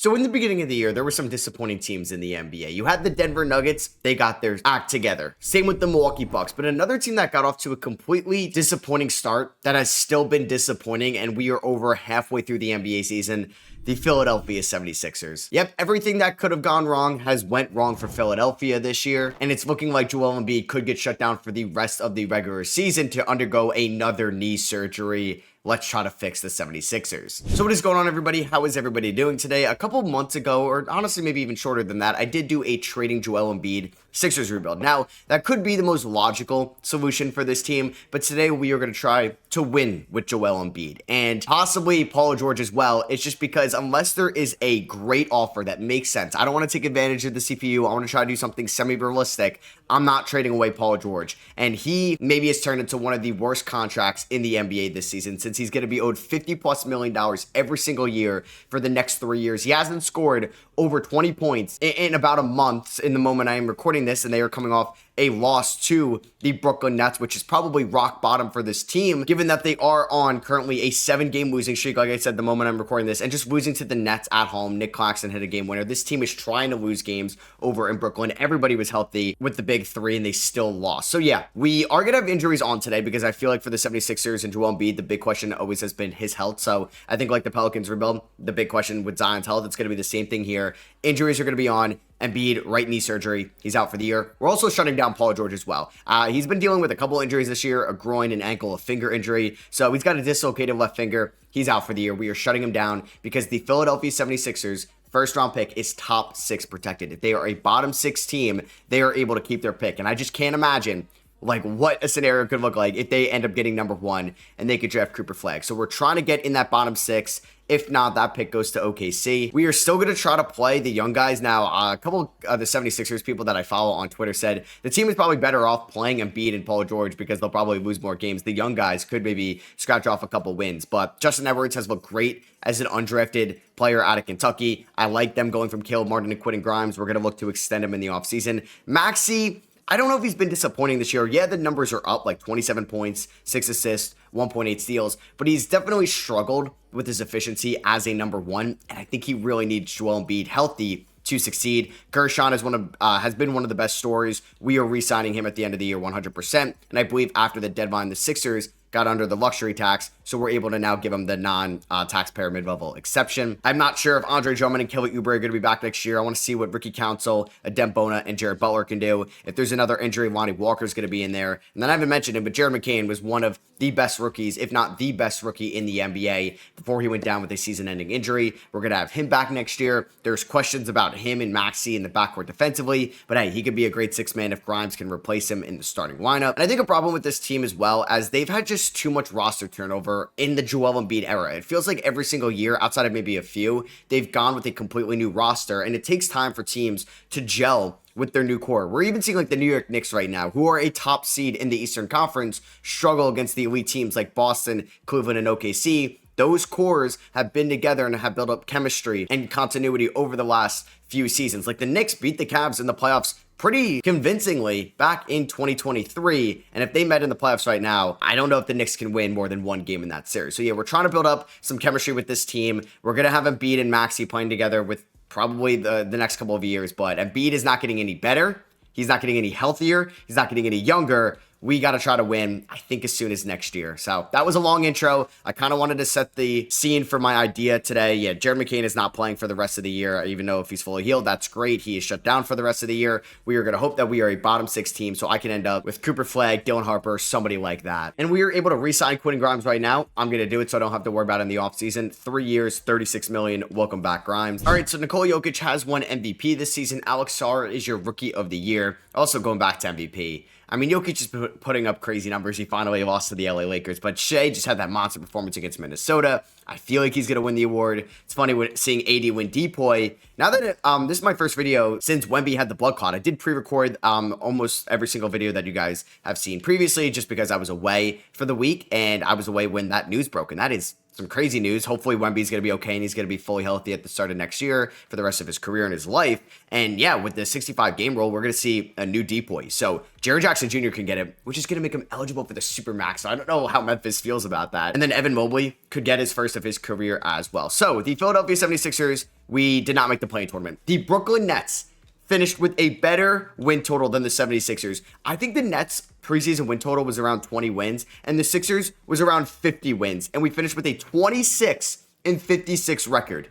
So in the beginning of the year, there were some disappointing teams in the NBA. You had the Denver Nuggets. They got their act together. Same with the Milwaukee Bucks. But another team that got off to a completely disappointing start that has still been disappointing, and we are over halfway through the NBA season, the Philadelphia 76ers. Yep, everything that could have gone wrong has went wrong for Philadelphia this year, and it's looking like Joel Embiid could get shut down for the rest of the regular season to undergo another knee surgery. Let's try to fix the 76ers. So what is going on, everybody? How is everybody doing today? A couple months ago, or honestly maybe even shorter than that, I did do a trading Joel Embiid Sixers rebuild. Now, that could be the most logical solution for this team, but today we are going to try to win with Joel Embiid and possibly Paul George as well. It's just because unless there is a great offer that makes sense, I don't want to take advantage of the CPU. I want to try to do something semi-realistic. I'm not trading away Paul George, and he maybe has turned into one of the worst contracts in the NBA this season, since he's going to be owed $50+ million every single year for the next 3 years. He hasn't scored over 20 points in about a month in the moment I am recording this, and they are coming off a loss to the Brooklyn Nets, which is probably rock bottom for this team, given that they are on currently a 7-game losing streak, like I said, the moment I'm recording this, and just losing to the Nets at home. Nick Claxton hit a game winner. This team is trying to lose games over in Brooklyn. Everybody was healthy with the big three, and they still lost. So yeah, we are going to have injuries on today, because I feel like for the 76ers and Joel Embiid, the big question always has been his health. So I think like the Pelicans rebuild, the big question with Zion's health, it's going to be the same thing here. Injuries are going to be on. Embiid, right knee surgery. He's out for the year. We're also shutting down Paul George as well. He's been dealing with a couple injuries this year, a groin, an ankle, a finger injury. So he's got a dislocated left finger. He's out for the year. We are shutting him down because the Philadelphia 76ers first round pick is top 6 protected. If they are a bottom 6 team, they are able to keep their pick. And I just can't imagine like what a scenario could look like if they end up getting number 1 and they could draft Cooper Flag. So we're trying to get in that bottom 6. If not, that pick goes to OKC. We are still going to try to play the young guys. Now, a couple of the 76ers people that I follow on Twitter said the team is probably better off playing Embiid and Paul George because they'll probably lose more games. The young guys could maybe scratch off a couple wins, but Justin Edwards has looked great as an undrafted player out of Kentucky. I like them going from Caleb Martin to Quentin Grimes. We're going to look to extend him in the offseason. Maxey, I don't know if he's been disappointing this year. Yeah, the numbers are up, like 27 points, 6 assists, 1.8 steals, but he's definitely struggled with his efficiency as a number 1, and I think he really needs Joel Embiid healthy to succeed. Gershon is has been one of the best stories. We are re-signing him at the end of the year 100%, and I believe after the deadline, the Sixers got under the luxury tax, so we're able to now give him the non-taxpayer mid-level exception. I'm not sure if Andre Drummond and Kelly Oubre are going to be back next year. I want to see what Ricky Council, Adem Bona, and Jared Butler can do. If there's another injury, Lonnie Walker's going to be in there. And then I haven't mentioned him, but Jared McCain was one of the best rookies, if not the best rookie in the NBA before he went down with a season-ending injury. We're going to have him back next year. There's questions about him and Maxey in the backcourt defensively, but hey, he could be a great 6-man if Grimes can replace him in the starting lineup. And I think a problem with this team as well, as they've had just too much roster turnover in the Joel Embiid era. It feels like every single year, outside of maybe a few, they've gone with a completely new roster, and it takes time for teams to gel with their new core. We're even seeing like the New York Knicks right now, who are a top seed in the Eastern Conference, struggle against the elite teams like Boston, Cleveland, and OKC. Those cores have been together and have built up chemistry and continuity over the last few seasons. Like the Knicks beat the Cavs in the playoffs pretty convincingly back in 2023. And if they met in the playoffs right now, I don't know if the Knicks can win more than 1 game in that series. So yeah, we're trying to build up some chemistry with this team. We're going to have Embiid and Maxey playing together with probably the next couple of years, but Embiid is not getting any better. He's not getting any healthier. He's not getting any younger. We got to try to win, I think, as soon as next year. So that was a long intro. I kind of wanted to set the scene for my idea today. Yeah, Jared McCain is not playing for the rest of the year, even though if he's fully healed, that's great. He is shut down for the rest of the year. We are going to hope that we are a bottom 6 team, so I can end up with Cooper Flag, Dylan Harper, somebody like that. And we are able to re-sign Quentin Grimes right now. I'm going to do it so I don't have to worry about it in the offseason. 3 years, $36 million. Welcome back, Grimes. All right, so Nikola Jokic has won MVP this season. Alex Sarr is your Rookie of the Year. Also going back to MVP. I mean, Jokic is putting up crazy numbers. He finally lost to the LA Lakers, but Shea just had that monster performance against Minnesota. I feel like he's going to win the award. It's funny seeing AD win DPOY. Now that this is my first video since Wemby had the blood clot. I did pre-record almost every single video that you guys have seen previously just because I was away for the week, and I was away when that news broke, and that is some crazy news. Hopefully Wemby's going to be okay and he's going to be fully healthy at the start of next year for the rest of his career and his life. And yeah, with the 65 game rule, we're going to see a new depoy. So Jaren Jackson Jr. can get him, which is going to make him eligible for the Supermax. So I don't know how Memphis feels about that. And then Evan Mobley could get his first of his career as well. So the Philadelphia 76ers, we did not make the play-in tournament. The Brooklyn Nets finished with a better win total than the 76ers. I think the Nets preseason win total was around 20 wins, and the Sixers was around 50 wins. And we finished with a 26-56 record.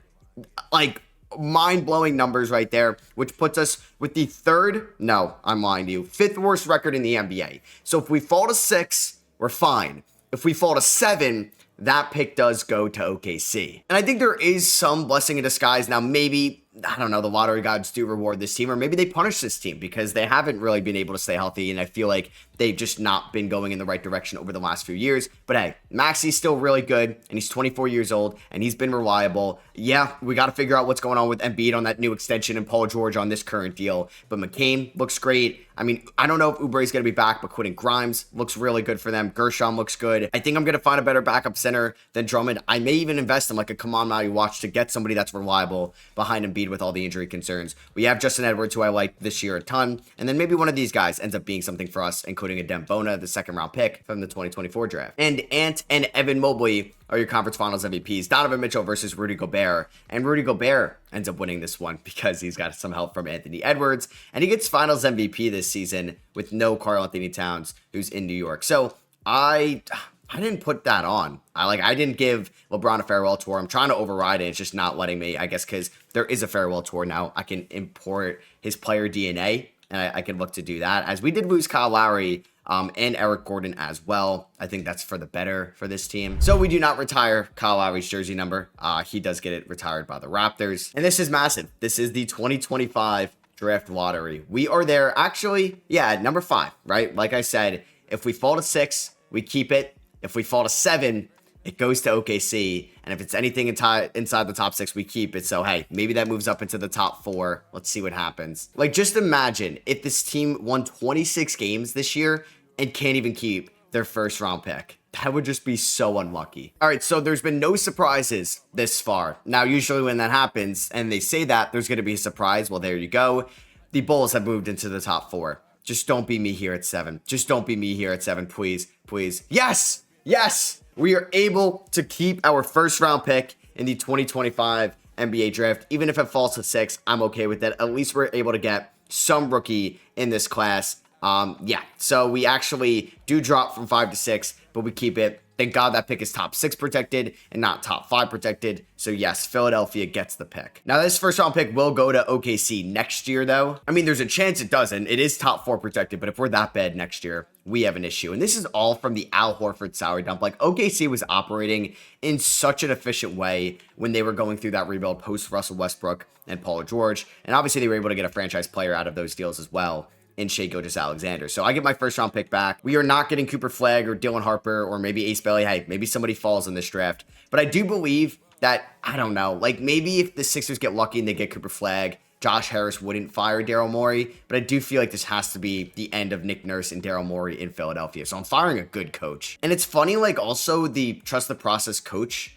Like, mind-blowing numbers right there, which puts us with the fifth worst record in the NBA. So if we fall to 6, we're fine. If we fall to 7, that pick does go to OKC. And I think there is some blessing in disguise. Now, maybe, I don't know, the lottery gods do reward this team, or maybe they punish this team because they haven't really been able to stay healthy, and I feel like they've just not been going in the right direction over the last few years. But hey, Maxi's still really good, and he's 24 years old, and he's been reliable. Yeah, we got to figure out what's going on with Embiid on that new extension and Paul George on this current deal. But McCain looks great. I mean, I don't know if Oubre's going to be back, but Quentin Grimes looks really good for them. Gershon looks good. I think I'm going to find a better backup center than Drummond. I may even invest in like a Kaman Maui watch to get somebody that's reliable behind Embiid with all the injury concerns. We have Justin Edwards, who I like this year a ton. And then maybe one of these guys ends up being something for us, including a Dembona, the second round pick from the 2024 draft. And Ant and Evan Mobley are your conference finals MVPs. Donovan Mitchell versus Rudy Gobert. And Rudy Gobert ends up winning this one because he's got some help from Anthony Edwards. And he gets finals MVP this season with no Karl Anthony Towns, who's in New York. So I didn't put that on. I didn't give LeBron a farewell tour. I'm trying to override it. It's just not letting me, I guess, because there is a farewell tour now. I can import his player DNA, and I can look to do that, as we did lose Kyle Lowry and Eric Gordon as well. I think that's for the better for this team. So we do not retire Kyle Lowry's jersey number. He does get it retired by the Raptors. And this is massive. This is the 2025 draft lottery. We are there actually, at number 5, right? Like I said, if we fall to 6, we keep it. If we fall to 7, it goes to OKC. And if it's anything inside the top 6, we keep it. So, hey, maybe that moves up into the top 4. Let's see what happens. Like, just imagine if this team won 26 games this year and can't even keep their first round pick. That would just be so unlucky. All right, so there's been no surprises this far. Now, usually when that happens and they say that there's going to be a surprise, well, there you go. The Bulls have moved into the top 4. Just don't be me here at 7. Just don't be me here at 7, please. Please. Yes! Yes! We are able to keep our first round pick in the 2025 NBA draft. Even if it falls to 6, I'm okay with that. At least we're able to get some rookie in this class. So we actually do drop from 5 to 6, but we keep it. Thank God that pick is top 6 protected and not top 5 protected. So yes, Philadelphia gets the pick. Now this first round pick will go to OKC next year though. I mean, there's a chance it doesn't. It is top 4 protected, but if we're that bad next year, we have an issue. And this is all from the Al Horford salary dump. Like, OKC was operating in such an efficient way when they were going through that rebuild post Russell Westbrook and Paul George. And obviously they were able to get a franchise player out of those deals as well in Shai Gilgeous-Alexander. So I get my first round pick back. We are not getting Cooper Flagg or Dylan Harper or maybe Ace Bailey. Hey, maybe somebody falls in this draft. But I do believe that, I don't know, like maybe if the Sixers get lucky and they get Cooper Flagg, Josh Harris wouldn't fire Daryl Morey. But I do feel like this has to be the end of Nick Nurse and Daryl Morey in Philadelphia. So I'm firing a good coach. And it's funny, like also the trust the process coaches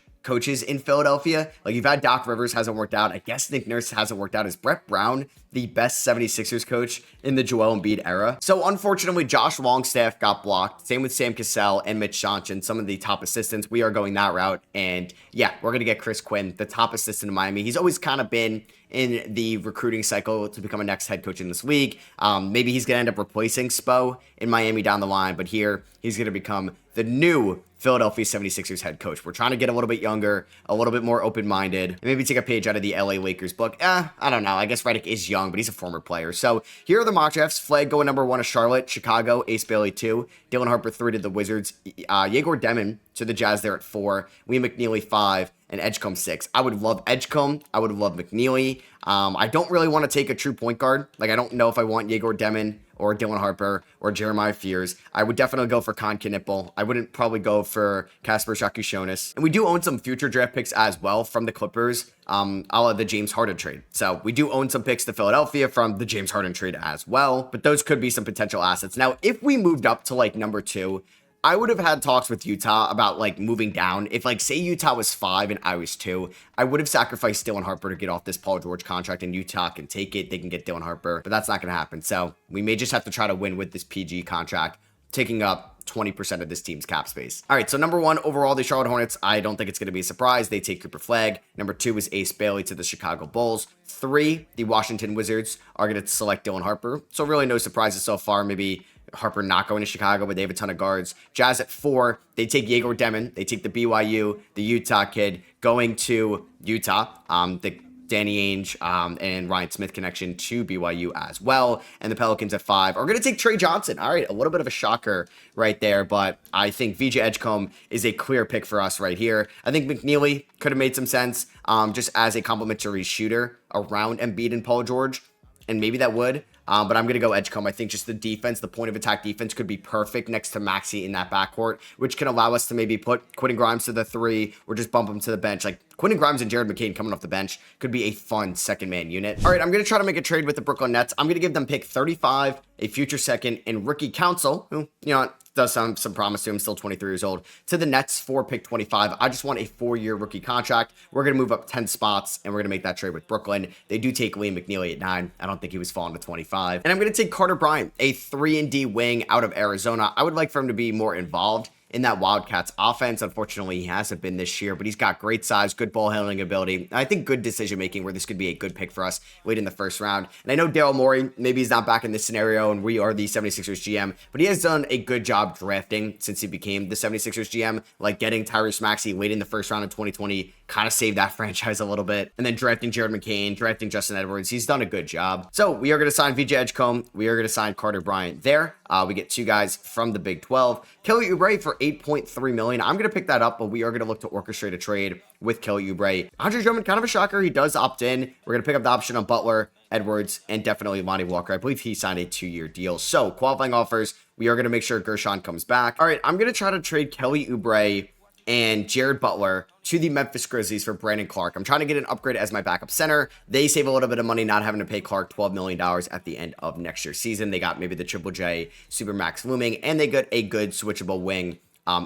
in Philadelphia. Like, you've had Doc Rivers, hasn't worked out. I guess Nick Nurse hasn't worked out. Is Brett Brown the best 76ers coach in the Joel Embiid era? So unfortunately, Josh Longstaff got blocked. Same with Sam Cassell and Mitch Johnson, some of the top assistants. We are going that route. And yeah, we're going to get Chris Quinn, the top assistant in Miami. He's always kind of been in the recruiting cycle to become a next head coach in this league. Maybe he's going to end up replacing Spo in Miami down the line, but here he's going to become the new Philadelphia 76ers head coach. We're trying to get a little bit younger, a little bit more open-minded, and maybe take a page out of the LA Lakers book. I don't know. I guess Redick is young, but he's a former player. So here are the mock drafts. Flagg going number 1 to Charlotte, Chicago, Ace Bailey 2, Dylan Harper 3 to the Wizards, Yegor Demon to the Jazz there at 4, William McNeely 5, and Edgecombe 6. I would love Edgecombe. I would love McNeely. I don't really want to take a true point guard. Like, I don't know if I want Yegor Demon or Dylan Harper or Jeremiah Fears. I would definitely go for Con Knipple. I wouldn't probably go for Kasper Shakushonis. And we do own some future draft picks as well from the Clippers, a la the James Harden trade. So we do own some picks to Philadelphia from the James Harden trade as well, but those could be some potential assets. Now, if we moved up to like number 2, I would have had talks with Utah about like moving down. If like say Utah was 5 and I was 2, I would have sacrificed Dylan Harper to get off this Paul George contract, and Utah can take it. They can get Dylan Harper, but that's not going to happen. So we may just have to try to win with this PG contract, taking up 20% of this team's cap space. All right, so number 1 overall, the Charlotte Hornets, I don't think it's going to be a surprise. They take Cooper Flagg. Number 2 is Ace Bailey to the Chicago Bulls. 3, the Washington Wizards are going to select Dylan Harper. So really no surprises so far. Maybe Harper not going to Chicago, but they have a ton of guards. Jazz at 4, they take Yegor Demon. They take the BYU, the Utah kid, going to Utah. The Danny Ainge and Ryan Smith connection to BYU as well. And the Pelicans at 5 are going to take Trey Johnson. All right, a little bit of a shocker right there, but I think VJ Edgecombe is a clear pick for us right here. I think McNeely could have made some sense just as a complimentary shooter around Embiid and Paul George, and maybe that would. But I'm going to go Edgecombe. I think just the defense, the point of attack defense could be perfect next to Maxey in that backcourt, which can allow us to maybe put Quentin Grimes to the 3 or just bump him to the bench. Like Quentin Grimes and Jared McCain coming off the bench could be a fun second man unit. All right, I'm going to try to make a trade with the Brooklyn Nets. I'm going to give them pick 35, a future second, and Ricky Council, who, you know, does some promise to him, still 23 years old, to the Nets for pick 25. I just want a 4-year rookie contract. We're going to move up 10 spots, and we're going to make that trade with Brooklyn. They do take Liam McNeely at 9. I don't think he was falling to 25. And I'm going to take Carter Bryant, a 3-and-D wing out of Arizona. I would like for him to be more involved in that Wildcats offense. Unfortunately, he hasn't been this year, but he's got great size, good ball handling ability, and I think good decision making, where this could be a good pick for us late in the first round. And I know Daryl Morey, maybe he's not back in this scenario, and we are the 76ers GM, but he has done a good job drafting since he became the 76ers GM, like getting Tyrese Maxey late in the first round in 2020, kind of saved that franchise a little bit, and then drafting Jared McCain, drafting Justin Edwards. He's done a good job. So we are going to sign VJ Edgecombe. We are going to sign Carter Bryant there. We get 2 guys from the Big 12. Kelly Oubre for $8.3 million. I'm going to pick that up, but we are going to look to orchestrate a trade with Kelly Oubre. Andre Drummond, kind of a shocker. He does opt in. We're going to pick up the option on Butler, Edwards, and definitely Lonnie Walker. I believe he signed a 2-year deal. So qualifying offers, we are going to make sure Gershon comes back. All right, I'm going to try to trade Kelly Oubre and Jared Butler to the Memphis Grizzlies for Brandon Clark. I'm trying to get an upgrade as my backup center. They save a little bit of money not having to pay Clark $12 million at the end of next year's season. They got maybe the Triple J Supermax looming, and they got a good switchable wing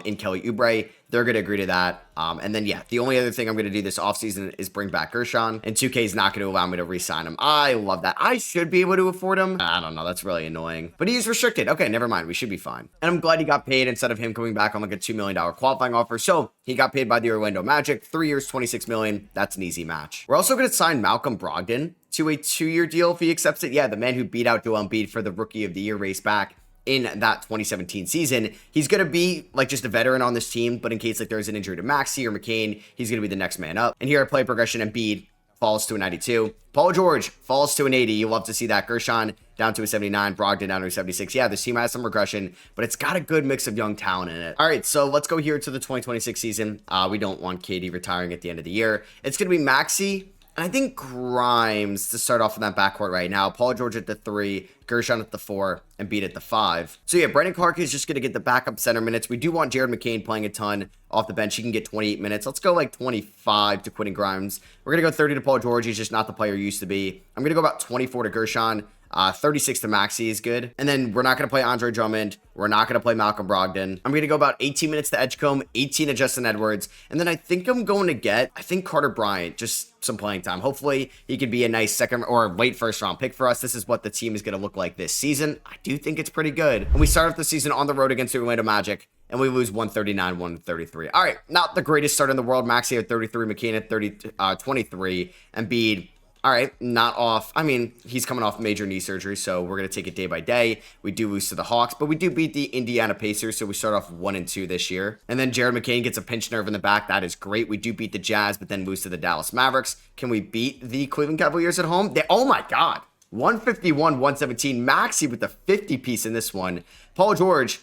in Kelly Oubre. They're going to agree to that. And then, yeah, the only other thing I'm going to do this offseason is bring back Gershon, and 2K is not going to allow me to re-sign him. I love that. I should be able to afford him. I don't know. That's really annoying. But he's restricted. Okay, never mind. We should be fine. And I'm glad he got paid instead of him coming back on like a $2 million qualifying offer. So he got paid by the Orlando Magic. 3 years, $26 million. That's an easy match. We're also going to sign Malcolm Brogdon to a 2-year deal if he accepts it. Yeah, the man who beat out Joel Embiid for the Rookie of the Year race back in that 2017 season. He's going to be like just a veteran on this team, but in case like there's an injury to Maxey or McCain, he's going to be the next man up. And here at play progression, Embiid falls to a 92. Paul George falls to an 80. You love to see that. Gershon down to a 79. Brogdon down to a 76. Yeah, this team has some regression, but it's got a good mix of young talent in it. All right, so let's go here to the 2026 season. We don't want KD retiring at the end of the year. It's going to be Maxey, and I think Grimes to start off in that backcourt right now. Paul George at the 3, Gershon at the 4, and Embiid at the 5. So yeah, Brandon Clark is just going to get the backup center minutes. We do want Jared McCain playing a ton off the bench. He can get 28 minutes. Let's go like 25 to Quentin Grimes. We're going to go 30 to Paul George. He's just not the player he used to be. I'm going to go about 24 to Gershon. 36 to Maxey is good. And then we're not going to play Andre Drummond. We're not going to play Malcolm Brogdon. I'm going to go about 18 minutes to Edgecombe, 18 to Justin Edwards. And then I think I'm going to get, Carter Bryant, just some playing time. Hopefully he could be a nice second or late first round pick for us. This is what the team is going to look like this season. I do think it's pretty good. And we start off the season on the road against the Orlando Magic, and we lose 139-133. All right, not the greatest start in the world. Maxey at 33, McCain at 23, Embiid, all right, not off. I mean, he's coming off major knee surgery, so we're going to take it day by day. We do lose to the Hawks, but we do beat the Indiana Pacers, so we start off 1-2 this year. And then Jared McCain gets a pinched nerve in the back. That is great. We do beat the Jazz, but then lose to the Dallas Mavericks. Can we beat the Cleveland Cavaliers at home? Oh my God. 151-117. Maxey with the 50 piece in this one. Paul George,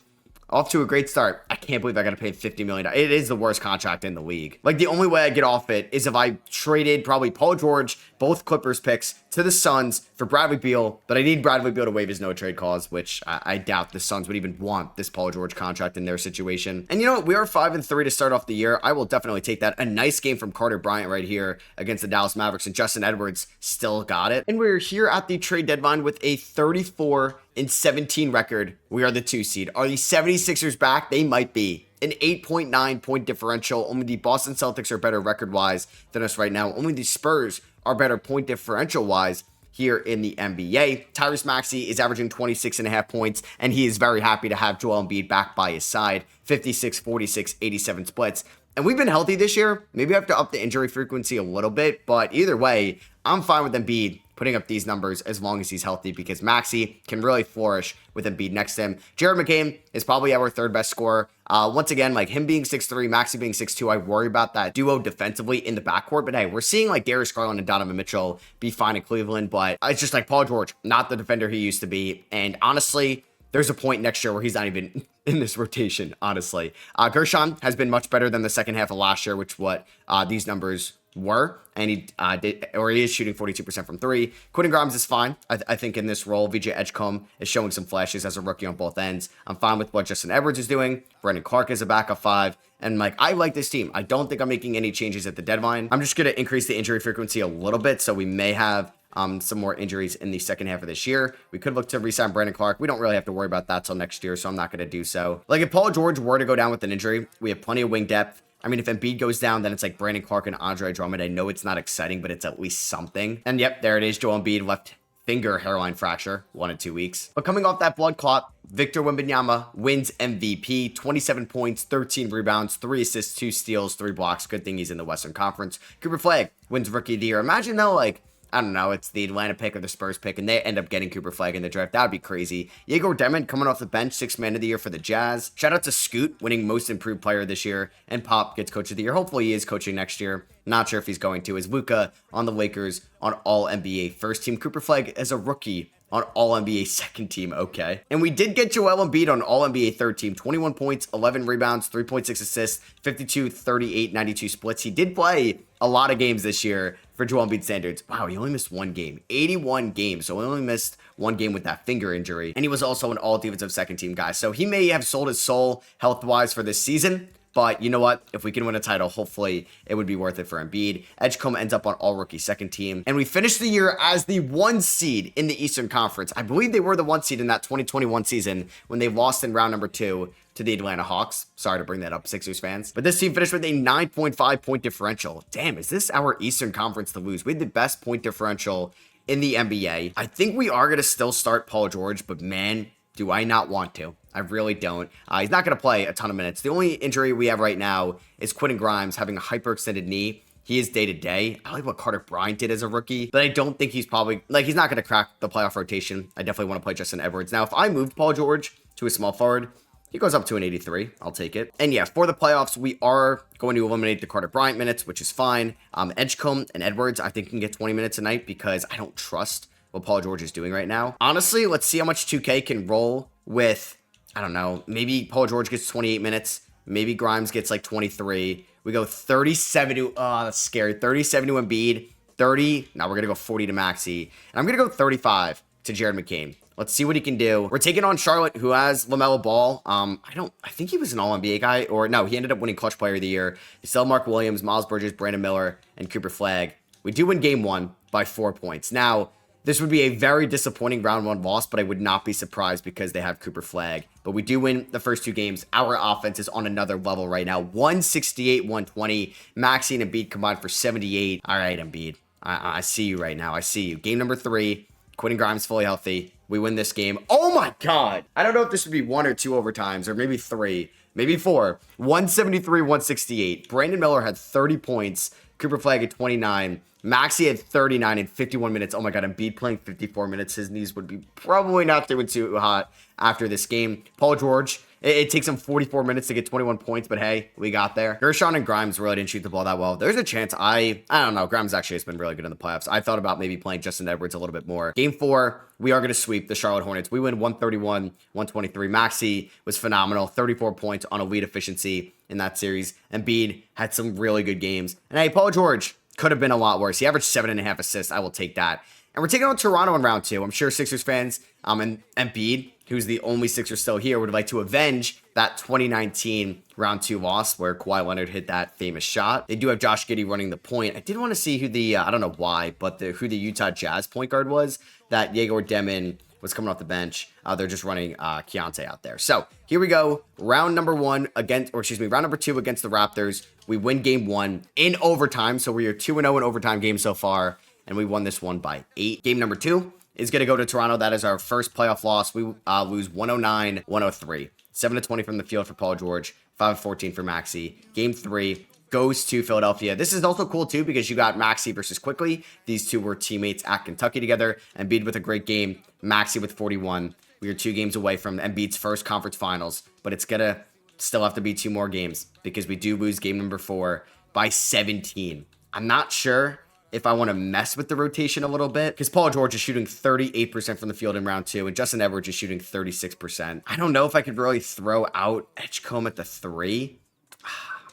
off to a great start. I can't believe I got to pay $50 million. It is the worst contract in the league. Like, the only way I get off it is if I traded probably Paul George, both Clippers picks to the Suns for Bradley Beal, but I need Bradley Beal to waive his no-trade clause, which I doubt the Suns would even want this Paul George contract in their situation. And you know what? We are 5-3 to start off the year. I will definitely take that. A nice game from Carter Bryant right here against the Dallas Mavericks, and Justin Edwards still got it. And we're here at the trade deadline with a 34-17 record. We are the 2 seed. Are the 76ers back? They might be. An 8.9 point differential. Only the Boston Celtics are better record-wise than us right now. Only the Spurs are better point differential-wise here in the NBA. Tyrese Maxey is averaging 26.5 points, and he is very happy to have Joel Embiid back by his side. 56, 46, 87 splits. And we've been healthy this year. Maybe I have to up the injury frequency a little bit, but either way, I'm fine with Embiid putting up these numbers as long as he's healthy, because Maxey can really flourish with Embiid next to him. Jared McCain is probably our third best scorer. Once again, like him being 6'3", Maxey being 6'2", I worry about that duo defensively in the backcourt. But hey, we're seeing like Darius Garland and Donovan Mitchell be fine in Cleveland, but it's just like Paul George, not the defender he used to be. And honestly, there's a point next year where he's not even in this rotation, honestly. Gershon has been much better than the second half of last year, which what these numbers were, and he is shooting 42% from 3. Quentin Grimes is fine, I think, in this role. VJ Edgecombe is showing some flashes as a rookie on both ends. I'm fine with what Justin Edwards is doing. Brandon Clark is a backup 5, and like, I like this team. I don't think I'm making any changes at the deadline. I'm just going to increase the injury frequency a little bit, so we may have some more injuries in the second half of this year. We could look to re-sign Brandon Clark. We don't really have to worry about that till next year, so I'm not going to do so. Like, if Paul George were to go down with an injury, we have plenty of wing depth. I mean, if Embiid goes down, then it's like Brandon Clark and Andre Drummond. I know it's not exciting, but it's at least something. And yep, there it is. Joel Embiid, left finger hairline fracture, 1 in 2 weeks. But coming off that blood clot, Victor Wembanyama wins MVP, 27 points, 13 rebounds, 3 assists, 2 steals, 3 blocks. Good thing he's in the Western Conference. Cooper Flag wins Rookie of the Year. Imagine though, like, I don't know, it's the Atlanta pick or the Spurs pick, and they end up getting Cooper Flag in the draft. That would be crazy. Igor Demon coming off the bench, 6th man of the year for the Jazz. Shout out to Scoot, winning Most Improved Player this year, and Pop gets Coach of the Year. Hopefully he is coaching next year. Not sure if he's going to. Is Luka on the Lakers on All-NBA first team? Cooper Flag as a rookie on All-NBA second team, okay. And we did get Joel Embiid on All-NBA third team. 21 points, 11 rebounds, 3.6 assists, 52, 38, 92 splits. He did play a lot of games this year for Joel Embiid standards. Wow, he only missed 1 game. 81 games, so he only missed 1 game with that finger injury. And he was also an all-defensive second team guy. So he may have sold his soul health-wise for this season, but you know what? If we can win a title, hopefully it would be worth it for Embiid. Edgecombe ends up on all-rookie second team. And we finished the year as the 1 seed in the Eastern Conference. I believe they were the 1 seed in that 2021 season when they lost in round number 2 to the Atlanta Hawks. Sorry to bring that up, Sixers fans. But this team finished with a 9.5 point differential. Damn, is this our Eastern Conference to lose? We had the best point differential in the NBA. I think we are going to still start Paul George, but man, do I not want to. I really don't. He's not going to play a ton of minutes. The only injury we have right now is Quentin Grimes having a hyperextended knee. He is day-to-day. I like what Carter Bryant did as a rookie, but I don't think he's probably, like, he's not going to crack the playoff rotation. I definitely want to play Justin Edwards. Now, if I moved Paul George to a small forward, he goes up to an 83. I'll take it. And yeah, for the playoffs, we are going to eliminate the Carter Bryant minutes, which is fine. Edgecombe and Edwards, I think, can get 20 minutes a night because I don't trust what Paul George is doing right now. Honestly, let's see how much 2K can roll with, I don't know, maybe Paul George gets 28 minutes. Maybe Grimes gets like 23. We go 37 to, oh, that's scary. 37 to Embiid. 30. Now we're going to go 40 to Maxey. And I'm going to go 35 to Jared McCain. Let's see what he can do. We're taking on Charlotte, who has LaMelo Ball. I think he was an All-NBA guy, or no, he ended up winning Clutch Player of the Year. Still Mark Williams, Miles Bridges, Brandon Miller, and Cooper Flag. We do win game 1 by 4 points. Now, this would be a very disappointing round 1 loss, but I would not be surprised because they have Cooper Flag. But we do win the first 2 games. Our offense is on another level right now. 168, 120. Maxey and Embiid combined for 78. All right, Embiid. I see you right now. I see you. Game number 3. Quentin Grimes fully healthy. We win this game. Oh my God. I don't know if this would be 1 or 2 overtimes or maybe 3, maybe 4. 173, 168. Brandon Miller had 30 points. Cooper Flag had 29. Maxey had 39 in 51 minutes. Oh my God, Embiid playing 54 minutes. His knees would be probably not doing too hot after this game. Paul George, it takes him 44 minutes to get 21 points, but hey, we got there. Gershon and Grimes really didn't shoot the ball that well. There's a chance I don't know. Grimes actually has been really good in the playoffs. I thought about maybe playing Justin Edwards a little bit more. Game 4, we are going to sweep the Charlotte Hornets. We win 131, 123. Maxey was phenomenal. 34 points on elite efficiency in that series. Embiid had some really good games. And hey, Paul George Could have been a lot worse. He averaged 7.5 assists. I will take that. And we're taking on Toronto in round 2. I'm sure Sixers fans and Embiid, who's the only Sixer still here, would like to avenge that 2019 round 2 loss where Kawhi Leonard hit that famous shot. They do have Josh Giddey running the point. I did want to see who the, I don't know why, but who the Utah Jazz point guard was. That Yegor Demon was coming off the bench. They're just running Keontae out there. So here we go. Round number 2 against the Raptors. We win game 1 in overtime. So we are 2-0 in overtime games so far. And we won this one by 8. Game number 2 is going to go to Toronto. That is our first playoff loss. We lose 109-103. 7-20 from the field for Paul George. 5-14 for Maxey. Game 3 goes to Philadelphia. This is also cool too because you got Maxey versus Quickly. These two were teammates at Kentucky together. Embiid with a great game. Maxey with 41. We are 2 games away from Embiid's first conference finals, but it's going to still have to be 2 more games because we do lose game number 4 by 17. I'm not sure if I want to mess with the rotation a little bit because Paul George is shooting 38% from the field in round 2 and Justin Edwards is shooting 36%. I don't know if I could really throw out Edgecombe at the 3.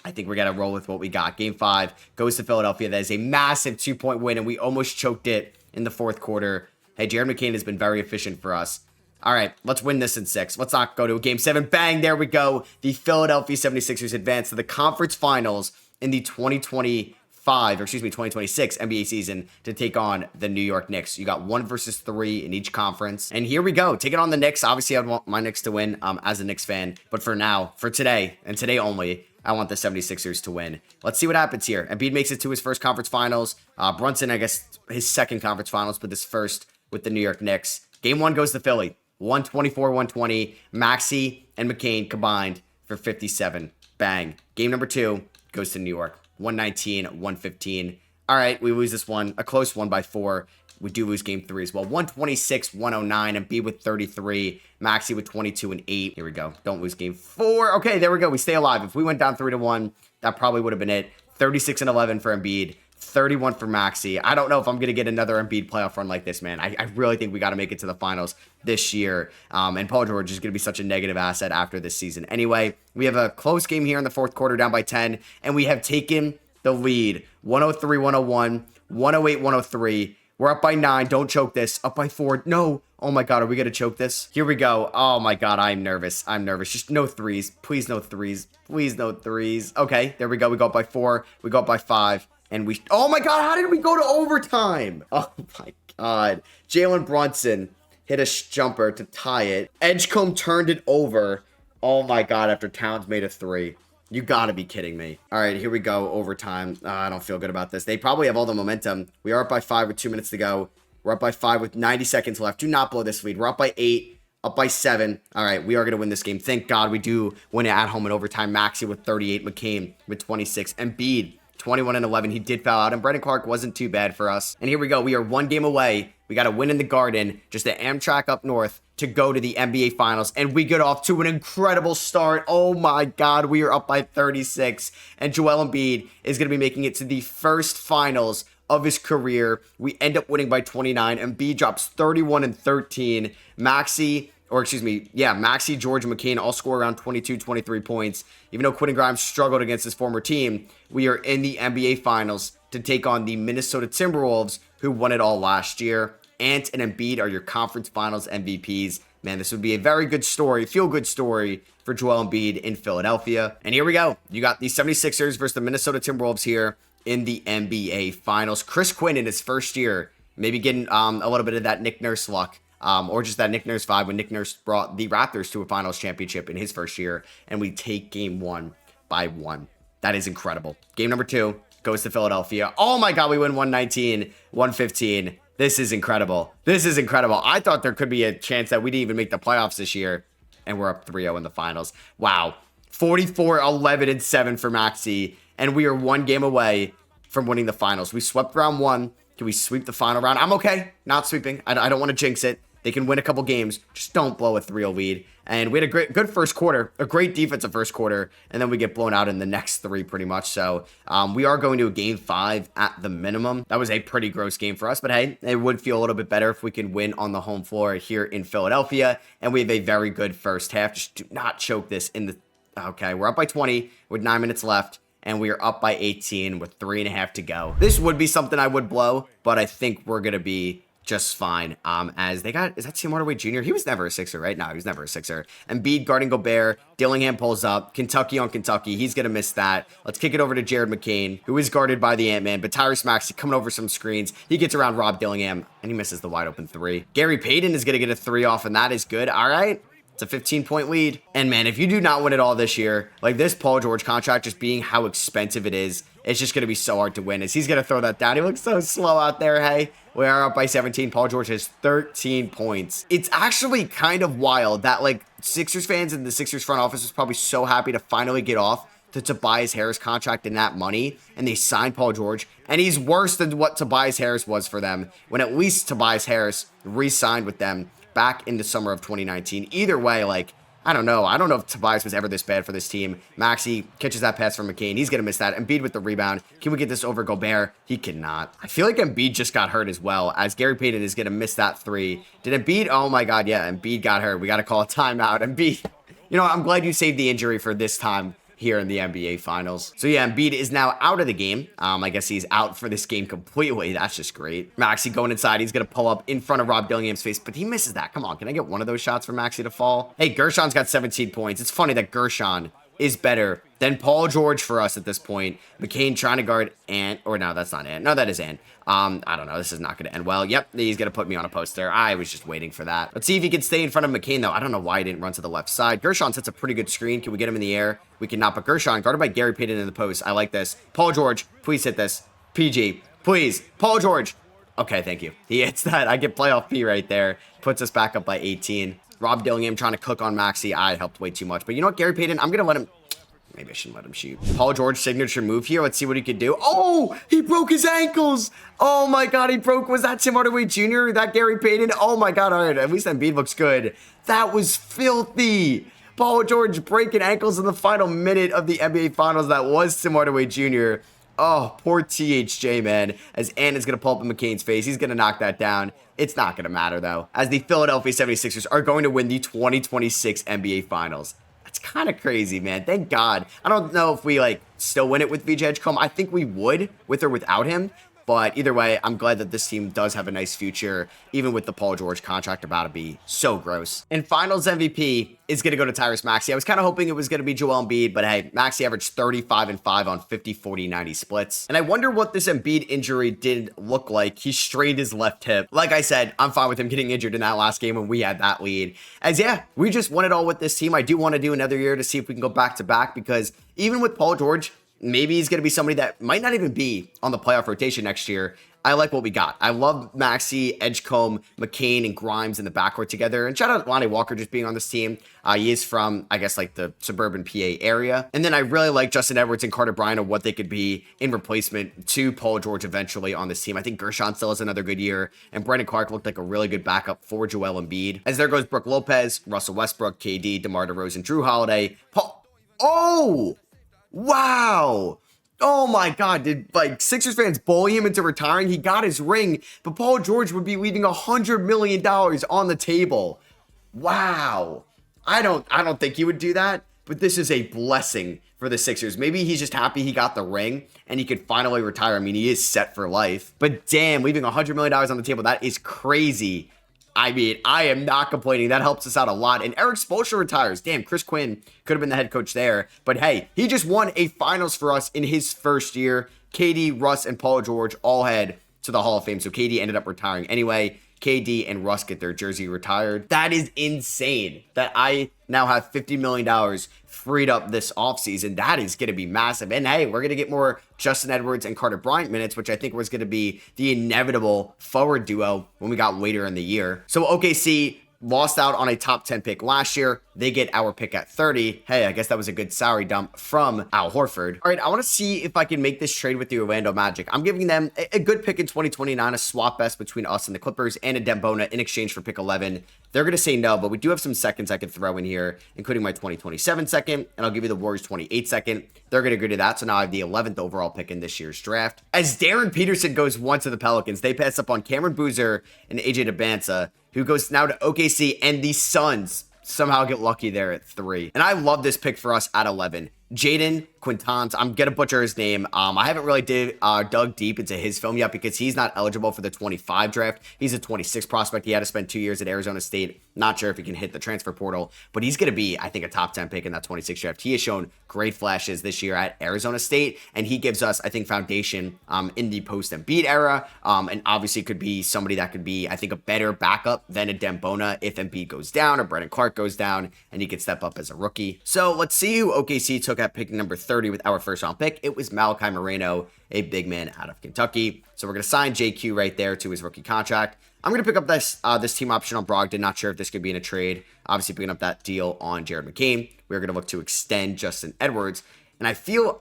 I think we got to roll with what we got. Game 5 goes to Philadelphia. That is a massive 2-point win, and we almost choked it in the 4th quarter. Hey, Jared McCain has been very efficient for us. All right, let's win this in 6. Let's not go to Game 7. Bang, there we go. The Philadelphia 76ers advance to the conference finals in the 2026 NBA season to take on the New York Knicks. You got 1 versus 3 in each conference. And here we go. Taking on the Knicks. Obviously, I'd want my Knicks to win as a Knicks fan. But for now, for today, and today only, I want the 76ers to win. Let's see what happens here. Embiid makes it to his first conference finals. Brunson, I guess, his second conference finals, but this first with the New York Knicks. Game 1 goes to Philly. 124-120. Maxey and McCain combined for 57. Bang. Game number 2 goes to New York. 119-115. All right, we lose this one. A close one by 4. We do lose game 3 as well. 126-109. And Embiid with 33. Maxey with 22 and 8. Here we go. Don't lose game 4. Okay, there we go. We stay alive. If we went down 3-1, that probably would have been it. 36-11 for Embiid. 31 for Maxey. I don't know if I'm going to get another Embiid playoff run like this, man. I really think we got to make it to the finals this year. And Paul George is going to be such a negative asset after this season. Anyway, we have a close game here in the 4th quarter, down by 10. And we have taken the lead. 103-101. 108-103. We're up by 9. Don't choke this. Up by 4. No. Oh my God. Are we going to choke this? Here we go. Oh my God. I'm nervous. Just no 3s. Please no 3s. Please no 3s. Okay. There we go. We go up by 4. We go up by 5. And we... Oh my God. How did we go to overtime? Oh my God. Jalen Brunson hit a jumper to tie it. Edgecombe turned it over. Oh my God. After Towns made a 3. You gotta be kidding me. All right, here we go. Overtime. I don't feel good about this. They probably have all the momentum. We are up by 5 with 2 minutes to go. We're up by 5 with 90 seconds left. Do not blow this lead. We're up by 8. Up by 7. All right, we are going to win this game. Thank God we do win it at home in overtime. Maxey with 38. McCain with 26. Embiid, 21 and 11. He did foul out, and Brandon Clark wasn't too bad for us. And here we go. We are 1 game away. We got to win in the Garden, just the Amtrak up north, to go to the NBA Finals, and we get off to an incredible start. Oh my God, we are up by 36, and Joel Embiid is going to be making it to the first Finals of his career. We end up winning by 29. Embiid drops 31 and 13. Maxey, George, and McCain all score around 22, 23 points. Even though Quentin Grimes struggled against his former team, we are in the NBA Finals to take on the Minnesota Timberwolves, who won it all last year. Ant and Embiid are your conference finals MVPs. Man, this would be a very good story, feel-good story for Joel Embiid in Philadelphia. And here we go. You got the 76ers versus the Minnesota Timberwolves here in the NBA Finals. Chris Quinn in his first year, maybe getting a little bit of that Nick Nurse luck, or just that Nick Nurse vibe when Nick Nurse brought the Raptors to a finals championship in his first year, and we take game 1 by 1. That is incredible. Game number 2 goes to Philadelphia. Oh my God, we win 119-115. This is incredible. This is incredible. I thought there could be a chance that we didn't even make the playoffs this year, and we're up 3-0 in the finals. Wow. 44-11-7 for Maxey, and we are 1 game away from winning the finals. We swept round 1. Can we sweep the final round? I'm okay. Not sweeping. I don't want to jinx it. They can win a couple games. Just don't blow a 3-0 lead. And we had a good first quarter, a great defensive first quarter, and then we get blown out in the next 3 pretty much. So we are going to a game 5 at the minimum. That was a pretty gross game for us, but hey, it would feel a little bit better if we can win on the home floor here in Philadelphia. And we have a very good first half. Just do not choke this in the... Okay, we're up by 20 with 9 minutes left. and we are up by 18 with 3.5 to go. This would be something I would blow, but I think we're going to be just fine. As they got, is that Tim Hardaway Jr.? He was never a Sixer, right? No, he was never a Sixer. Embiid guarding Gobert. Dillingham pulls up. Kentucky on Kentucky. He's going to miss that. Let's kick it over to Jared McCain, who is guarded by the Ant-Man, but Tyrese Maxey coming over some screens. He gets around Rob Dillingham, and he misses the wide open three. Gary Payton is going to get a 3 off, and that is good. All right. It's a 15-point lead. And man, if you do not win it all this year, like this Paul George contract, just being how expensive it is, it's just going to be so hard to win as he's going to throw that down. He looks so slow out there. Hey, we are up by 17. Paul George has 13 points. It's actually kind of wild that like Sixers fans and the Sixers front office was probably so happy to finally get off the Tobias Harris contract and that money, and they signed Paul George, and he's worse than what Tobias Harris was for them when at least Tobias Harris re-signed with them back in the summer of 2019. Either way, like, I don't know if Tobias was ever this bad for this team. Maxey catches that pass from McCain. He's going to miss that. Embiid with the rebound. Can we get this over Gobert? He cannot. I feel like Embiid just got hurt as well, as Gary Payton is going to miss that 3. Did Embiid? Oh my God, yeah, Embiid got hurt. We got to call a timeout. Embiid, you know, I'm glad you saved the injury for this time here in the NBA Finals. So yeah, Embiid is now out of the game. I guess he's out for this game completely. That's just great. Maxey going inside. He's going to pull up in front of Rob Dillingham's face, but he misses that. Come on, can I get one of those shots for Maxey to fall? Hey, Gershon's got 17 points. It's funny that Gershon is better than Paul George for us at this point. McCain trying to guard Ant, or no, that's not Ant. No, that is Ant. I don't know. This is not going to end well. Yep, he's going to put me on a post there. I was just waiting for that. Let's see if he can stay in front of McCain, though. I don't know why he didn't run to the left side. Gershon sets a pretty good screen. Can we get him in the air? We cannot, but Gershon, guarded by Gary Payton in the post. I like this. Paul George, please hit this. PG, please. Paul George. Okay, thank you. He hits that. I get playoff P right there. Puts us back up by 18. Rob Dillingham trying to cook on Maxey. I helped way too much. But you know what, Gary Payton? I'm going to let him... Maybe I shouldn't let him shoot. Paul George signature move here. Let's see what he could do. Oh, he broke his ankles. Oh my God, he broke. Was that Tim Hardaway Jr.? That Gary Payton? Oh my God. All right, at least Embiid looks good. That was filthy. Paul George breaking ankles in the final minute of the NBA Finals. That was Tim Hardaway Jr. Oh, poor THJ, man. As Ant is going to pull up in McCain's face. He's going to knock that down. It's not going to matter, though, as the Philadelphia 76ers are going to win the 2026 NBA Finals. It's kind of crazy, man. Thank God. I don't know if we like still win it with VJ Edgecombe. I think we would with or without him. But either way, I'm glad that this team does have a nice future, even with the Paul George contract about to be so gross. And Finals MVP is going to go to Tyrese Maxey. I was kind of hoping it was going to be Joel Embiid, but hey, Maxey averaged 35 and 5 on 50, 40, 90 splits. And I wonder what this Embiid injury did look like. He strained his left hip. Like I said, I'm fine with him getting injured in that last game when we had that lead. As yeah, we just won it all with this team. I do want to do another year to see if we can go back to back, because even with Paul George, maybe he's going to be somebody that might not even be on the playoff rotation next year. I like what we got. I love Maxey, Edgecombe, McCain, and Grimes in the backcourt together. And shout out Lonnie Walker just being on this team. He is from, I guess, like the suburban PA area. And then I really like Justin Edwards and Carter Bryant and what they could be in replacement to Paul George eventually on this team. I think Gershon still has another good year. And Brandon Clark looked like a really good backup for Joel Embiid. As there goes Brook Lopez, Russell Westbrook, KD, DeMar DeRozan, Drew Holiday, Paul. Oh! Wow. Oh my God. Did like Sixers fans bully him into retiring? He got his ring, but Paul George would be leaving $100 million on the table. Wow. I don't think he would do that, but this is a blessing for the Sixers. Maybe he's just happy he got the ring and he could finally retire. I mean, he is set for life, but damn, leaving $100 million on the table, that is crazy. I mean, I am not complaining. That helps us out a lot. And Eric Spoelstra retires. Damn, Chris Quinn could have been the head coach there. But hey, he just won a finals for us in his first year. KD, Russ, and Paul George all head to the Hall of Fame. So KD ended up retiring anyway. KD and Russ get their jersey retired. That is insane that I now have $50 million freed up this offseason. That is going to be massive. And hey, we're going to get more Justin Edwards and Carter Bryant minutes, which I think was going to be the inevitable forward duo when we got later in the year. So OKC lost out on a top 10 pick last year. They get our pick at 30. Hey, I guess that was a good salary dump from Al Horford. All right, I want to see if I can make this trade with the Orlando Magic. I'm giving them a good pick in 2029, a swap best between us and the Clippers, and a Dembona in exchange for pick 11. They're going to say no, but we do have some seconds I could throw in here, including my 2027 second, and I'll give you the Warriors 28 second. They're going to agree to that, so now I have the 11th overall pick in this year's draft. As Darren Peterson goes once to the Pelicans, they pass up on Cameron Boozer and AJ Debinca, who goes now to OKC, and the Suns somehow get lucky there at 3. And I love this pick for us at 11. Jaden Quintans. I'm gonna butcher his name. I haven't really dug deep into his film yet because he's not eligible for the 25 draft. He's a 26 prospect. He had to spend 2 years at Arizona State. Not sure if he can hit the transfer portal, but he's gonna be, I think, a top 10 pick in that 26 draft. He has shown great flashes this year at Arizona State, and he gives us, I think, foundation in the post Embiid era. And obviously could be somebody that could be, I think, a better backup than a Dembona if Embiid goes down or Brandon Clark goes down, and he could step up as a rookie. So let's see who OKC took at pick number 30 with our first round pick. It was Malachi Moreno, a big man out of Kentucky. So we're going to sign JQ right there to his rookie contract. I'm going to pick up this team option on Brogdon. Not sure if this could be in a trade. Obviously picking up that deal on Jared McCain. We're going to look to extend Justin Edwards. And I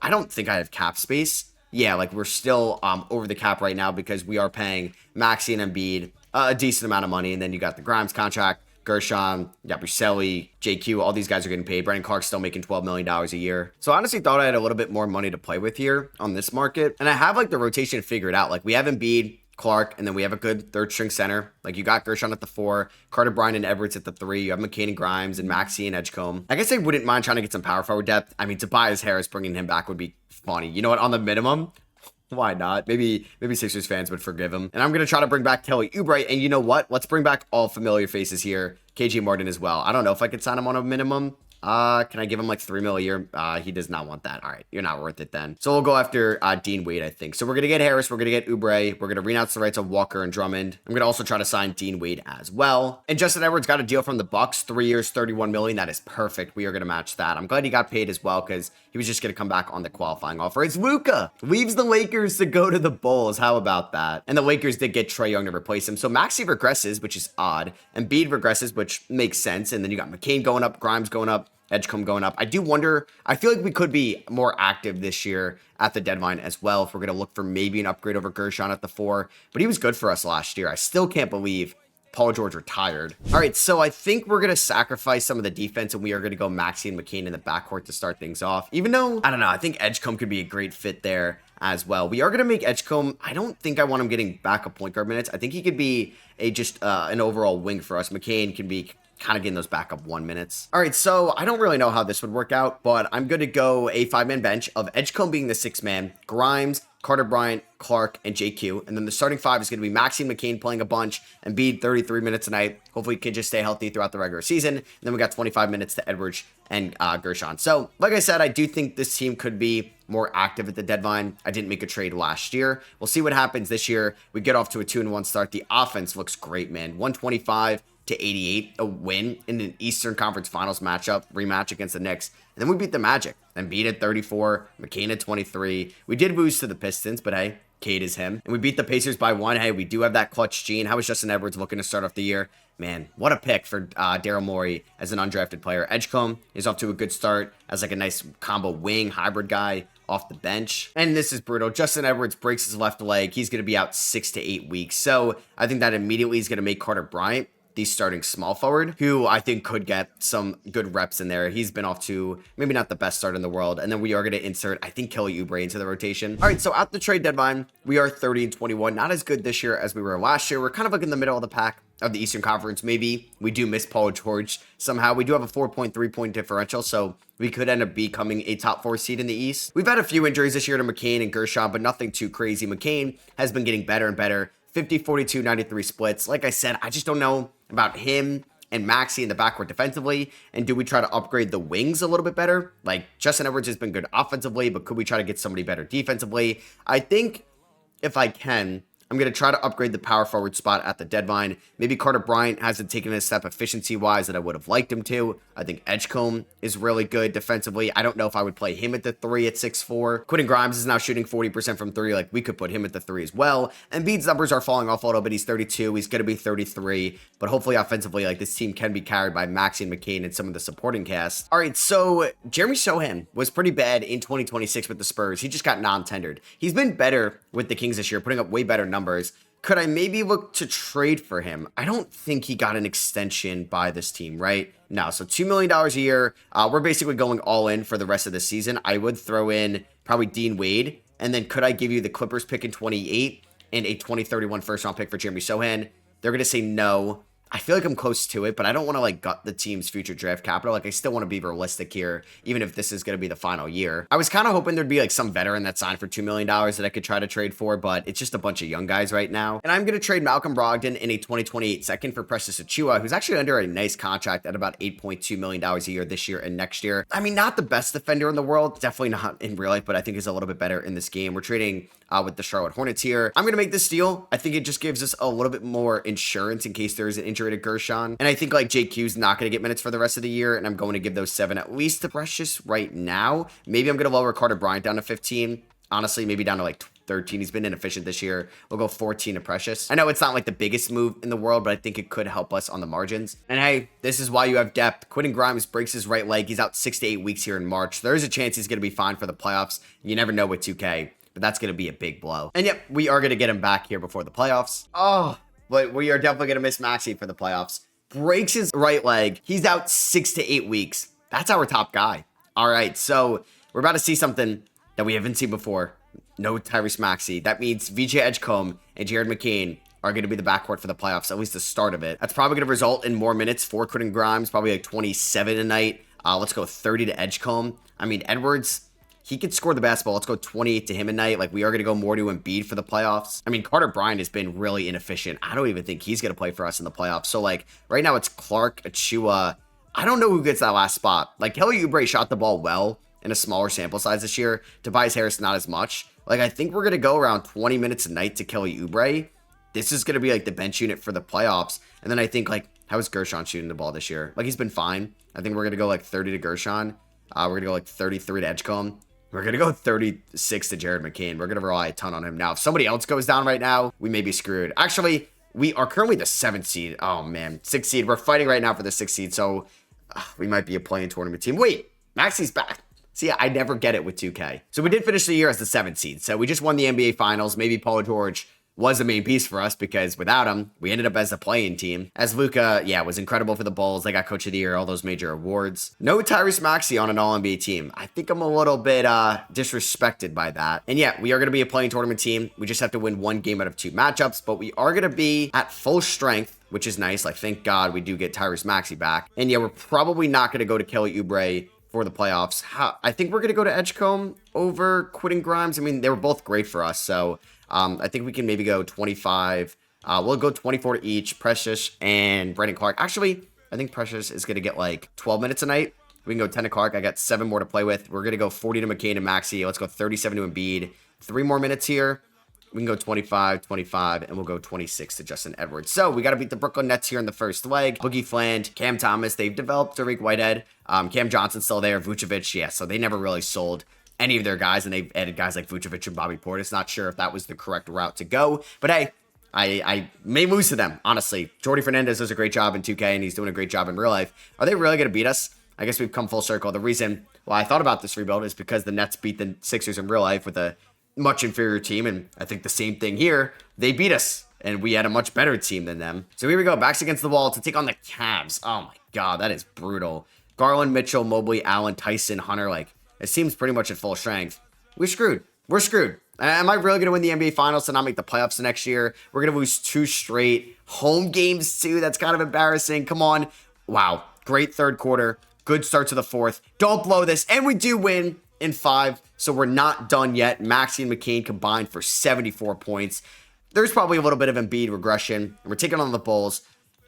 don't think I have cap space. Yeah, like we're still over the cap right now because we are paying Maxey and Embiid a decent amount of money. And then you got the Grimes contract. Gershon, Yabusele, JQ, all these guys are getting paid. Brandon Clark's still making $12 million a year. So I honestly thought I had a little bit more money to play with here on this market. And I have like the rotation figured out. Like we have Embiid, Clark, and then we have a good third string center. Like you got Gershon at the 4, Carter Bryant and Edwards at the 3. You have McCain and Grimes and Maxey and Edgecombe. I guess I wouldn't mind trying to get some power forward depth. I mean, Tobias Harris bringing him back would be funny. You know what? On the minimum, why not? Maybe Sixers fans would forgive him. And I'm going to try to bring back Kelly Oubre. And you know what? Let's bring back all familiar faces here. KJ Martin as well. I don't know if I could sign him on a minimum. Can I give him like $3 million a year? He does not want that. All right, you're not worth it then. So we'll go after Dean Wade, I think. So we're gonna get Harris, we're gonna get Oubre, we're gonna renounce the rights of Walker and Drummond. I'm gonna also try to sign Dean Wade as well. And Justin Edwards got a deal from the Bucks, 3 years, $31 million. That is perfect. We are gonna match that. I'm glad he got paid as well because he was just gonna come back on the qualifying offer. It's Luka leaves the Lakers to go to the Bulls. How about that? And the Lakers did get Trae Young to replace him. So Maxey regresses, which is odd. And Embiid regresses, which makes sense. And then you got McCain going up, Grimes going up, Edgecombe going up. I do wonder, I feel like we could be more active this year at the deadline as well if we're going to look for maybe an upgrade over Gershon at the 4. But he was good for us last year. I still can't believe Paul George retired. All right, so I think we're going to sacrifice some of the defense and we are going to go Maxey and McCain in the backcourt to start things off. Even though, I don't know, I think Edgecombe could be a great fit there as well. We are going to make Edgecombe, I don't think I want him getting backup point guard minutes. I think he could be just an overall wing for us. McCain can be kind of getting those backup 1 minutes. All right, so I don't really know how this would work out, but I'm going to go a 5-man bench of Edgecombe being the 6th man, Grimes, Carter Bryant, Clark, and JQ. And then the starting 5 is going to be Maxey and McCain playing a bunch, and Embiid 33 minutes a night. Hopefully he can just stay healthy throughout the regular season. And then we got 25 minutes to Edwards and Gershon. So like I said, I do think this team could be more active at the deadline. I didn't make a trade last year. We'll see what happens this year. We get off to a 2-1 start. The offense looks great, man. 125 to 88, a win in an Eastern Conference Finals rematch against the Knicks. And then we beat the Magic. Then beat at 34, McCain at 23. We did lose to the Pistons, but hey, Cade is him. And we beat the Pacers by 1. Hey, we do have that clutch gene. How is Justin Edwards looking to start off the year? Man, what a pick for Daryl Morey as an undrafted player. Edgecombe is off to a good start as like a nice combo wing hybrid guy off the bench. And this is brutal. Justin Edwards breaks his left leg. He's going to be out 6 to 8 weeks. So I think that immediately is going to make Carter Bryant the starting small forward, who I think could get some good reps in there. He's been off to maybe not the best start in the world. And then we are going to insert, I think, Kelly Oubre into the rotation. All right, so at the trade deadline, we are 30-21. Not as good this year as we were last year. We're kind of like in the middle of the pack of the Eastern Conference. Maybe we do miss Paul George somehow. We do have a 4.3 point differential, so we could end up becoming a top 4 seed in the East. We've had a few injuries this year to McCain and Gershon, but nothing too crazy. McCain has been getting better and better. 50, 42, 93 splits. Like I said, I just don't know about him and Maxey in the backcourt defensively. And do we try to upgrade the wings a little bit better? Like Justin Edwards has been good offensively, but could we try to get somebody better defensively? I think if I can, I'm going to try to upgrade the power forward spot at the deadline. Maybe Carter Bryant hasn't taken a step efficiency-wise that I would have liked him to. I think Edgecombe is really good defensively. I don't know if I would play him at the 3 at 6'4". Quentin Grimes is now shooting 40% from 3. Like, we could put him at the 3 as well. And Embiid's numbers are falling off a little bit. He's 32. He's going to be 33. But hopefully, offensively, like, this team can be carried by Maxey and McCain and some of the supporting cast. All right, so Jeremy Sohan was pretty bad in 2026 with the Spurs. He just got non-tendered. He's been better with the Kings this year, putting up way better numbers. Could I maybe look to trade for him? I don't think he got an extension by this team, right? No, so $2 million a year. We're basically going all in for the rest of the season. I would throw in probably Dean Wade. And then could I give you the Clippers pick in 28 and a 2031 first round pick for Jeremy Sohan? They're going to say no. I feel like I'm close to it, but I don't want to like gut the team's future draft capital. Like I still want to be realistic here, even if this is going to be the final year. I was kind of hoping there'd be like some veteran that signed for $2 million that I could try to trade for, but it's just a bunch of young guys right now. And I'm going to trade Malcolm Brogdon in a 2028 second for Precious Achiuwa, who's actually under a nice contract at about $8.2 million a year this year and next year. I mean, not the best defender in the world, definitely not in real life, but I think he's a little bit better in this game. We're trading with the Charlotte Hornets here. I'm going to make this deal. I think it just gives us a little bit more insurance in case there's an injury to Gershon. And I think like JQ's not going to get minutes for the rest of the year, and I'm going to give those 7 at least to Precious right now. Maybe I'm going to lower Carter Bryant down to 15. Honestly, maybe down to like 13. He's been inefficient this year. We'll go 14 to Precious. I know it's not like the biggest move in the world, but I think it could help us on the margins. And hey, this is why you have depth. Quentin Grimes breaks his right leg. He's out 6 to 8 weeks here in March. There's a chance he's going to be fine for the playoffs. You never know with 2K. But that's going to be a big blow. And yep, we are going to get him back here before the playoffs. Oh, but we are definitely going to miss Maxey for the playoffs. Breaks his right leg. He's out 6 to 8 weeks. That's our top guy. All right, so we're about to see something that we haven't seen before. No Tyrese Maxey. That means VJ Edgecombe and Jared McCain are going to be the backcourt for the playoffs, at least the start of it. That's probably going to result in more minutes for Quentin Grimes, probably like 27 a night. Let's go 30 to Edgecombe. I mean, Edwards, he could score the basketball. Let's go 28 to him a night. Like, we are going to go more to Embiid for the playoffs. I mean, Carter Bryant has been really inefficient. I don't even think he's going to play for us in the playoffs. So, like, right now it's Clark, Achiuwa. I don't know who gets that last spot. Like, Kelly Oubre shot the ball well in a smaller sample size this year. Tobias Harris, not as much. Like, I think we're going to go around 20 minutes a night to Kelly Oubre. This is going to be, like, the bench unit for the playoffs. And then I think, like, how is Gershon shooting the ball this year? Like, he's been fine. I think we're going to go, like, 30 to Gershon. We're going to go, like, 33 to Edgecombe. We're going to go 36 to Jared McCain. We're going to rely a ton on him. Now, if somebody else goes down right now, we may be screwed. Actually, we are currently the 7th seed. Oh, man. 6th seed. We're fighting right now for the 6th seed, so we might be a play-in tournament team. Wait, Maxey's back. See, I never get it with 2K. So we did finish the year as the 7th seed. So we just won the NBA Finals. Maybe Paul George was the main piece for us because without him, we ended up as a play-in team. As Luka, yeah, was incredible for the Bulls. They got Coach of the Year, all those major awards. No Tyrese Maxey on an All-NBA team. I think I'm a little bit disrespected by that. And yeah, we are going to be a play-in tournament team. We just have to win 1 game out of 2 matchups, but we are going to be at full strength, which is nice. Like, thank God we do get Tyrese Maxey back. And yeah, we're probably not going to go to Kelly Oubre for the playoffs. I think we're going to go to Edgecombe over Quentin Grimes. I mean, they were both great for us, so I think we can maybe go 25. We'll go 24 to each, Precious and Brandon Clark. Actually, I think Precious is going to get like 12 minutes a night. We can go 10 to Clark. I got 7 more to play with. We're going to go 40 to McCain and Maxey. Let's go 37 to Embiid. 3 more minutes here. We can go 25, 25, and we'll go 26 to Justin Edwards. So we got to beat the Brooklyn Nets here in the first leg. Boogie Fland, Cam Thomas, they've developed Tariq Whitehead. Cam Johnson's still there. Vucevic, yeah, so they never really sold any of their guys, and they've added guys like Vucevic and Bobby Portis. Not sure if that was the correct route to go, but hey, I may lose to them, honestly. Jordy Fernandez does a great job in 2K, and he's doing a great job in real life. Are they really going to beat us? I guess we've come full circle. The reason why I thought about this rebuild is because the Nets beat the Sixers in real life with a much inferior team, and I think the same thing here. They beat us, and we had a much better team than them. So here we go, backs against the wall to take on the Cavs. Oh my God, that is brutal. Garland, Mitchell, Mobley, Allen, Tyson, Hunter, like, it seems pretty much at full strength. We're screwed. We're screwed. Am I really going to win the NBA Finals to not make the playoffs the next year? We're going to lose 2 straight home games, too. That's kind of embarrassing. Come on. Wow. Great third quarter. Good start to the fourth. Don't blow this. And we do win in 5, so we're not done yet. Maxey and McCain combined for 74 points. There's probably a little bit of Embiid regression, and we're taking on the Bulls.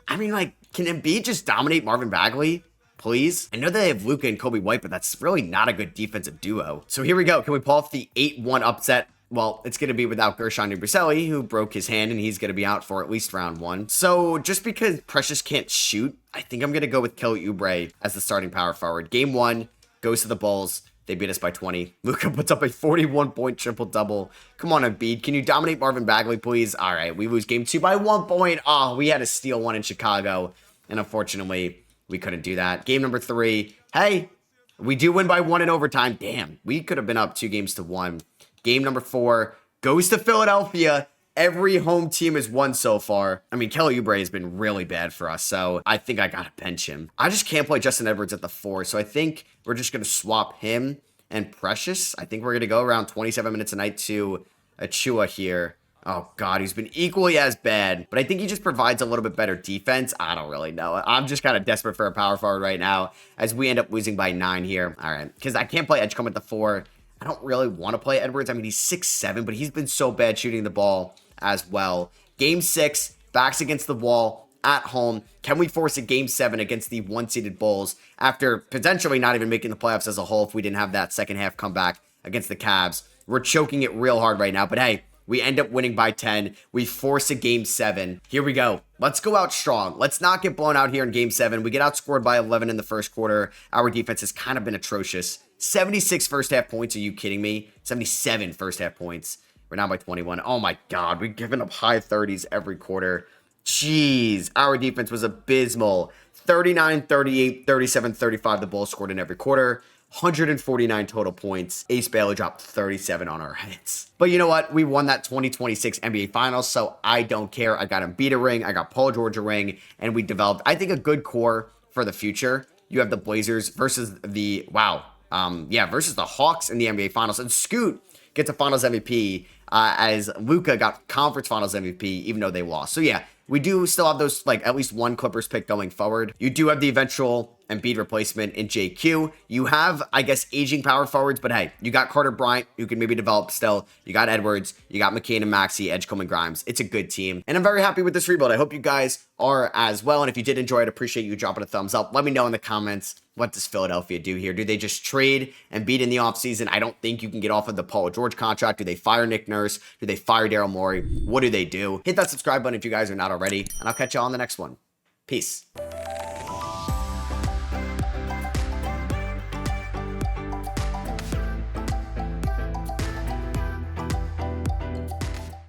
I mean, like, can Embiid just dominate Marvin Bagley? Please? I know they have Luka and Kobe White, but that's really not a good defensive duo. So here we go. Can we pull off the 8-1 upset? Well, it's going to be without Gershon Novoselic, who broke his hand, and he's going to be out for at least round 1. So just because Precious can't shoot, I think I'm going to go with Kelly Oubre as the starting power forward. Game 1 goes to the Bulls. They beat us by 20. Luka puts up a 41-point triple-double. Come on, Embiid. Can you dominate Marvin Bagley, please? All right, we lose game 2 by 1 point. Oh, we had to steal 1 in Chicago, and unfortunately, we couldn't do that. Game number 3. Hey, we do win by 1 in overtime. Damn, we could have been up 2 games to 1. Game number 4 goes to Philadelphia. Every home team has won so far. I mean, Kelly Oubre has been really bad for us, so I think I gotta bench him. I just can't play Justin Edwards at the 4, so I think we're just gonna swap him and Precious. I think we're gonna go around 27 minutes a night to Achiuwa here. Oh, God, he's been equally as bad, but I think he just provides a little bit better defense. I don't really know. I'm just kind of desperate for a power forward right now as we end up losing by 9 here. All right, because I can't play Edgecombe at the 4. I don't really want to play Edwards. I mean, he's 6'7", but he's been so bad shooting the ball as well. Game 6, backs against the wall at home. Can we force a game 7 against the 1-seeded Bulls after potentially not even making the playoffs as a whole if we didn't have that second half comeback against the Cavs? We're choking it real hard right now, but hey, we end up winning by 10. We force a game 7. Here we go. Let's go out strong. Let's not get blown out here in game 7. We get outscored by 11 in the first quarter. Our defense has kind of been atrocious. 76 first half points. Are you kidding me? 77 first half points. We're down by 21. Oh my God. We've given up high 30s every quarter. Jeez. Our defense was abysmal. 39, 38, 37, 35. The Bulls scored in every quarter. 149 total points. Ace Bailey dropped 37 on our heads. But you know what? We won that 2026 NBA Finals, so I don't care. I got Embiid a ring. I got Paul George a ring. And we developed, I think, a good core for the future. You have the Blazers versus the, versus the Hawks in the NBA Finals. And Scoot gets a Finals MVP as Luka got Conference Finals MVP, even though they lost. So yeah, we do still have those, like, at least one Clippers pick going forward. You do have the eventual Embiid replacement in JQ. You have, I guess, aging power forwards, but hey, you got Carter Bryant, who can maybe develop still. You got Edwards. You got McCain and Maxey, Edgecombe and Grimes. It's a good team. And I'm very happy with this rebuild. I hope you guys are as well. And if you did enjoy it, appreciate you dropping a thumbs up. Let me know in the comments, what does Philadelphia do here? Do they just trade Embiid in the offseason? I don't think you can get off of the Paul George contract. Do they fire Nick Nurse? Do they fire Daryl Morey? What do they do? Hit that subscribe button if you guys are not already, and I'll catch you all on the next one. Peace.